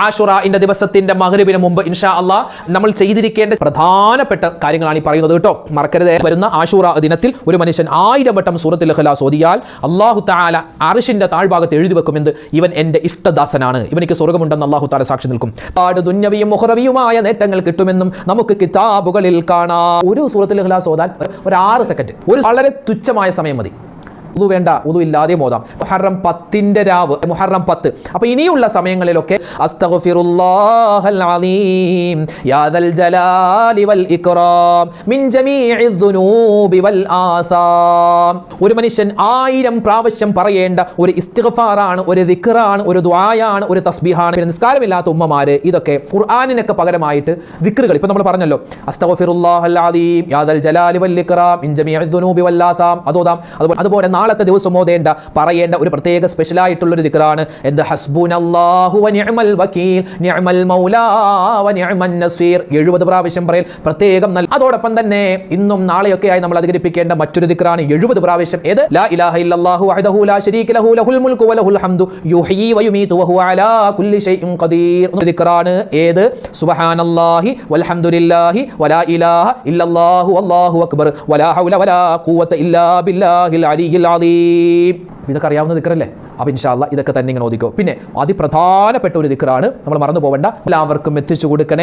ആശുറയുടെ ദിവസത്തിന്റെ മഗ്‌രിബിന് മുമ്പ് ഇൻഷാ അല്ലാഹ് നമ്മൾ ചെയ്തിരിക്കേണ്ട പ്രധാനപ്പെട്ട കാര്യങ്ങളാണ് ഈ പറയുന്നത് കേട്ടോ. മറക്കരുത്. വരുന്ന ആശുറ ദിനത്തിൽ ഒരു മനുഷ്യൻ 1000 വട്ടം സൂറത്തുൽ ഇഖ്ലാസ് ഓതിയാൽ അല്ലാഹു തആല അർശിന്റെ താഴ്ഭാഗത്ത് എഴുതി വെക്കുമെന്ന് ഇവൻ എന്റെ ഇഷ്ടദാസനാണ്, ഇവനിക്ക് സ്വർഗ്ഗമുണ്ടെന്ന് അല്ലാഹു തആല സാക്ഷി നിൽക്കും. ദുന്യവിയും മുഖറവിയുമായ നേട്ടങ്ങൾ കിട്ടുമെന്നും നമുക്ക് കിതാബുകളിൽ കാണാം. ഒരു സൂറത്തുൽ ഇഖ്ലാസ് ഓതാൻ ഒരു 6 സെക്കൻഡ്, ഒരു വളരെ തുച്ഛമായ സമയം മതി. ഉദു വേണ്ട, ഉദു ഇല്ലാതെ മോദാം. മുഹറം 10ന്റെ രാവ്, മുഹറം 10. അപ്പോൾ ഇനിയുള്ള സമയങ്ങളിലൊക്കെ അസ്തഗ്ഫിറുല്ലാഹൽ അലീം യാ ദൽ ജലാലി വൽ ഇക്റാം മിൻ ജമീഇദ് ദുനൂബി വൽ ആസാം. ഒരു മനുഷ്യൻ 1000 പ്രാവശ്യം പറയേണ്ട ഒരു ഇസ്തിഗ്ഫാറാണ്, ഒരു ദിക്റാണ്, ഒരു ദുആയാണ്, ഒരു തസ്ബീഹാണ്. നിസ്കാരമില്ലാത്ത ഉമ്മമാര് ഇതൊക്കെ ഖുർആനിനൊക്കെ പകരമായിട്ട് ദിക്റുകൾ, ഇപ്പോൾ നമ്മൾ പറഞ്ഞല്ലോ അസ്തഗ്ഫിറുല്ലാഹൽ അലീം യാ ദൽ ജലാലി വൽ ഇക്റാം മിൻ ജമീഇദ് ദുനൂബി വൽ ആസാം, അതോതാം. അതുപോലെ നാളത്തെ ദിവസം ഓതേണ്ട പറയേണ്ട ഒരു പ്രത്യേക സ്പെഷ്യൽ ആയിട്ടുള്ള ഒരു ദിക്റാണ് എന്ത് ഹസ്ബുനല്ലാഹു വ നിഅമൽ വകീൽ നിഅമൽ മൗലാ വ നിഅമൻ നസീർ. 70 പ്രാവശ്യം പറയൽ പ്രത്യേകം നല്ല. അതോടൊപ്പം തന്നെ ഇന്നും നാളെയൊക്കെ ആയി നമ്മൾ അധികരിപ്പിക്കേണ്ട മറ്റൊരു ദിക്റാണ് 70 പ്രാവശ്യം. ഏത് ലാ ഇലാഹ ഇല്ലല്ലാഹു വഹ്ദഹു ലാ ശരീക ലഹു ലഹുൽ മുൽക്കു വ ലഹുൽ ഹംദു യുഹ്യി വ യുമീതു വ ഹുവ അലാ കുല്ലി ഷൈഇൻ ഖദീർ. ദിക്റാണ് ഏത് സുബ്ഹാനല്ലാഹി വൽഹംദുലില്ലാഹി വലാ ഇലാഹ ഇല്ലല്ലാഹു വല്ലാഹു അക്ബർ വലാ ഹൗല വലാ ഖുവത ഇല്ലാ ബില്ലാഹിൽ അലിയിൽ അലീം. ഇതൊക്കെ അറിയാവുന്ന ദിക്റല്ലേ? അപ്പോൾ ഇൻഷാ അല്ലാഹ് ഇതൊക്കെ തന്നെ ഇങ്ങനെ ഓദിക്കോ. പിന്നെ അതിപ്രധാനപ്പെട്ട ഒരു ദിക്റാണ്, നമ്മൾ മറന്നു പോകണ്ട, എല്ലാവർക്കും എത്തിച്ചു കൊടുക്കണേ.